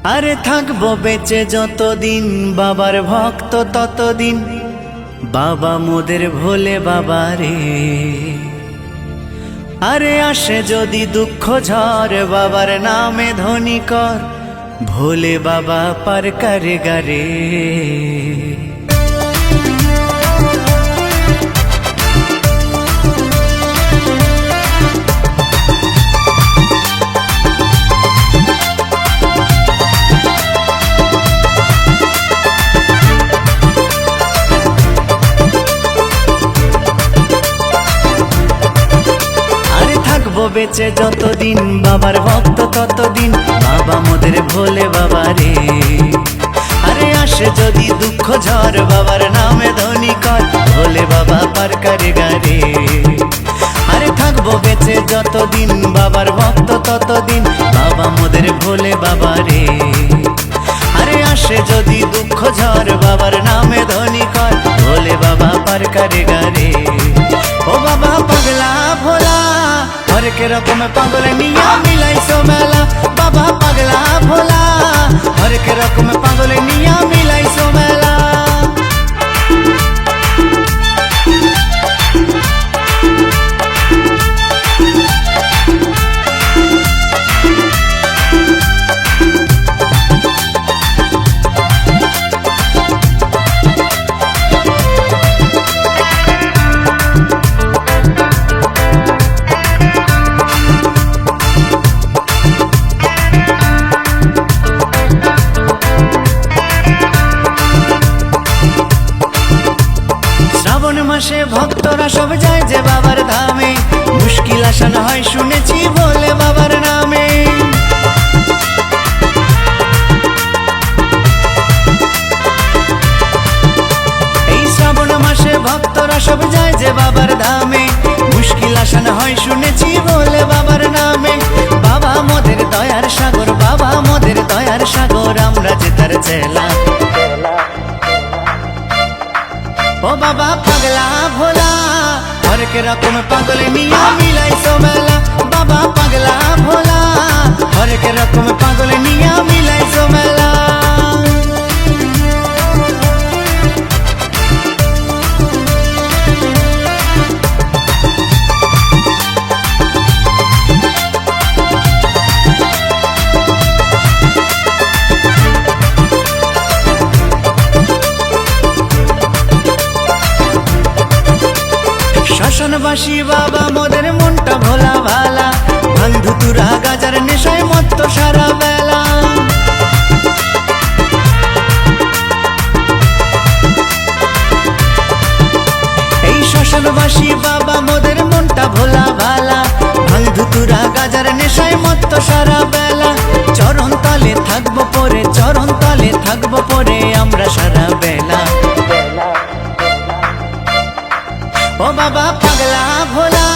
আরে থাকবো বেঁচে যতদিন বাবার ভক্ত ততদিন, বাবা মোদের ভোলে বাবা রে। আরে আসে যদি দুঃখ ঝড় বাবার নামে ধ্বনি কর, ভোলে বাবা পার করে গারে। বেঁচে যতদিন বাবার ভক্ত ততদিন, বাবা মোদের ভোলে বাবা রে। আরে আসে যদি দুঃখ ঝড় বাবার নামে ধ্বনি কর, ভোলে বাবা পার করে গারে। আরে থাকবো বেঁচে যতদিন বাবার ভক্ত ততদিন, বাবা মোদের ভোলে বাবা রে। আরে আসে যদি দুঃখ ঝড় বাবার নামে ধ্বনি কর, ভোলে বাবা পার করে গারে। ও বাবা পাগলা ভোলা হরেক রকম পাগল নিয়া মিলাইছো মেলা, বাবা পাগলা ভোলা হরেক রকম পাগল নিয়া মিলাইছো মেলা। মাসে ভক্তরা সব যায় যে বাবার ধামে, মুশকিল আসান হয় শুনেছি বলে বাবার নামে। এই শ্রাবণ মাসে ভক্তরা সব যায় যে বাবার ধামে, মুশকিল আসান হয় শুনেছি বলে বাবার নামে। বাবা মোদের দয়ার সাগর, বাবা মোদের দয়ার সাগর, আমরা যে তার চেলা। ও বাবা পাগলা ভোলা হরেক রকম পাগল নিয়া মিলাইছো মেলা, বাবা পাগলা ভোলা হরেক রকম পাগল নিয়া মিলাইছো মেলা। শ্মশানবাসী বাবা মোদের মনটা ভোলা ভালা, ভাঙ ধুতুরা গাজার নেশায় মত্ত সারা বেলা। এই শ্মশানবাসী বাবা মোদের মনটা ভোলা ভালা, ভাঙ ধুতুরা গাজার নেশায় মত্ত সারা বেলা। চরণ তলে থাকবো পরে, চরণ তলে থাকবো পরে আমরা সারা বেলা। ও বাবা পাগলা ভোলা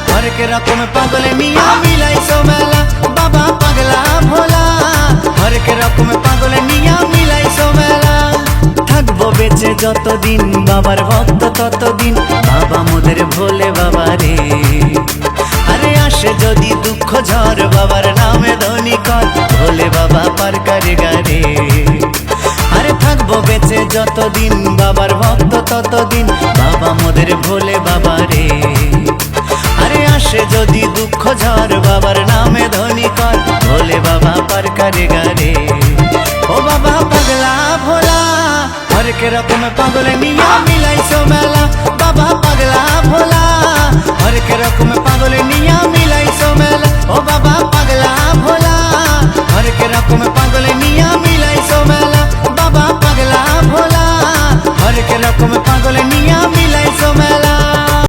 হরেক রকম পাগল নিয়া মিলাইছো মেলা, বাবা পাগলা ভোলা হরেক রকম পাগল নিয়া মিলাইছো মেলা। থাকবো বেঁচে যতদিন বাবার ভক্ত ততদিন, বাবা মোদের ভোলে বাবা রে। আরে আসে যদি দুঃখ ঝড় বাবার নামে ধ্বনি কর, ভোলে বাবা পার করে গারে। আরে থাকবো বেঁচে যতদিন বাবার ভক্ত ততদিন, বাবা মোদের ভোলে বাবা রে। আরে আসে যদি দুঃখ ঝড় বাবার নামে ধ্বনি কর, ভোলে বাবা পার করে গারে। ও বাবা পাগলা ভোলা হরেক রকম পাগল নিয়া মিলাইছো মেলা, বাবা পাগলা ভোলা হরেক রকম পাগল নিয়া মিলাইছো মেলা। ও বাবা পাগলা ভোলা